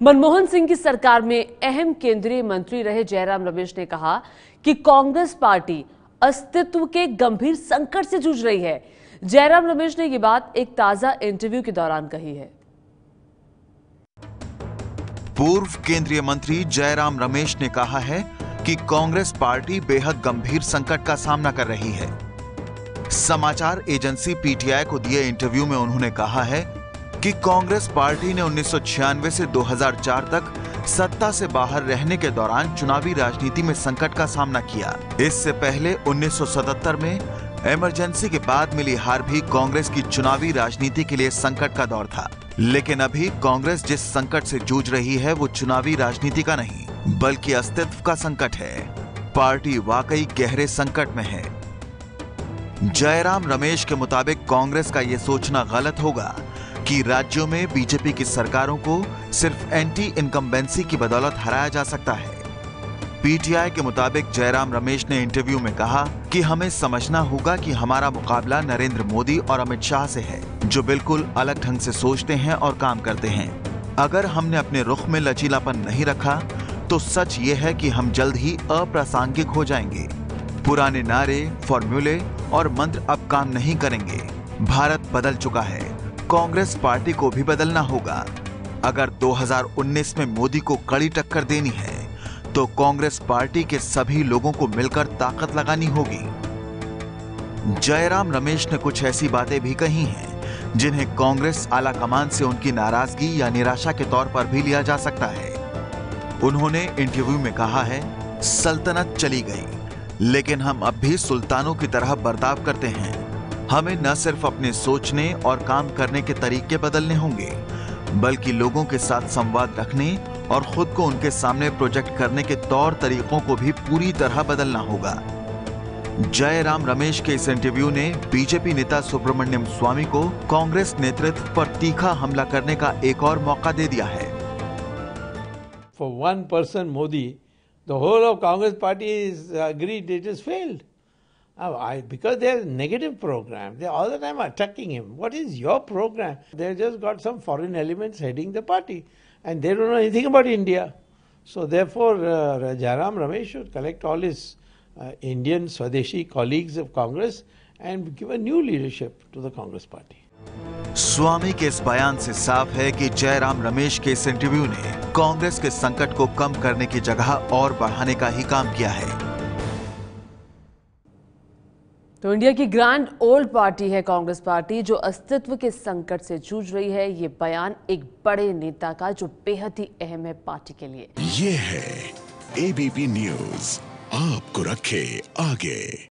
मनमोहन सिंह की सरकार में अहम केंद्रीय मंत्री रहे जयराम रमेश ने कहा कि कांग्रेस पार्टी अस्तित्व के गंभीर संकट से जूझ रही है। जयराम रमेश ने ये बात एक ताजा इंटरव्यू के दौरान कही है। पूर्व केंद्रीय मंत्री जयराम रमेश ने कहा है कि कांग्रेस पार्टी बेहद गंभीर संकट का सामना कर रही है। समाचार एजेंसी पीटीआई को दिए इंटरव्यू में उन्होंने कहा है कि कांग्रेस पार्टी ने 1996 से 2004 तक सत्ता से बाहर रहने के दौरान चुनावी राजनीति में संकट का सामना किया। इससे पहले 1977 में इमरजेंसी के बाद मिली हार भी कांग्रेस की चुनावी राजनीति के लिए संकट का दौर था। लेकिन अभी कांग्रेस जिस संकट से जूझ रही है वो चुनावी राजनीति का नहीं बल्कि अस्तित्व का संकट है। पार्टी वाकई गहरे संकट में है। जयराम रमेश के मुताबिक कांग्रेस का यह सोचना गलत होगा कि राज्यों में बीजेपी की सरकारों को सिर्फ एंटी इनकम्बेंसी की बदौलत हराया जा सकता है। पीटीआई के मुताबिक जयराम रमेश ने इंटरव्यू में कहा कि हमें समझना होगा कि हमारा मुकाबला नरेंद्र मोदी और अमित शाह से है, जो बिल्कुल अलग ढंग से सोचते हैं और काम करते हैं। अगर हमने अपने रुख में लचीलापन नहीं रखा तो सच ये है कि हम जल्द ही अप्रासंगिक हो जाएंगे। पुराने नारे, फॉर्मूले और मंत्र अब काम नहीं करेंगे। भारत बदल चुका है, कांग्रेस पार्टी को भी बदलना होगा। अगर 2019 में मोदी को कड़ी टक्कर देनी है तो कांग्रेस पार्टी के सभी लोगों को मिलकर ताकत लगानी होगी। जयराम रमेश ने कुछ ऐसी बातें भी कही हैं जिन्हें कांग्रेस आलाकमान से उनकी नाराजगी या निराशा के तौर पर भी लिया जा सकता है। उन्होंने इंटरव्यू में कहा है, सल्तनत चली गई लेकिन हम अब भी सुल्तानों की तरह बर्ताव करते हैं। हमें न सिर्फ अपने सोचने और काम करने के तरीके बदलने होंगे बल्कि लोगों के साथ संवाद रखने और खुद को उनके सामने प्रोजेक्ट करने के तौर तरीकों को भी पूरी तरह बदलना होगा। जयराम रमेश के इस इंटरव्यू ने बीजेपी नेता सुब्रमण्यम स्वामी को कांग्रेस नेतृत्व पर तीखा हमला करने का एक और मौका दे दिया है। For one person, Modi, the whole of Congress party is agreed it has failed. Because they have negative program, they all the time attacking him. What is your program? They've just got some foreign elements heading the party and they don't know anything about India. So therefore, Jairam Ramesh should collect all his Indian Swadeshi colleagues of Congress and give a new leadership to the Congress party. स्वामी के इस बयान से साफ है कि जयराम रमेश के इस interview ने कांग्रेस के संकट को कम करने की जगह और बढ़ाने का ही काम किया है। तो इंडिया की ग्रैंड ओल्ड पार्टी है कांग्रेस पार्टी, जो अस्तित्व के संकट से जूझ रही है। ये बयान एक बड़े नेता का जो बेहद ही अहम है पार्टी के लिए। ये है एबीपी न्यूज़, आपको रखे आगे।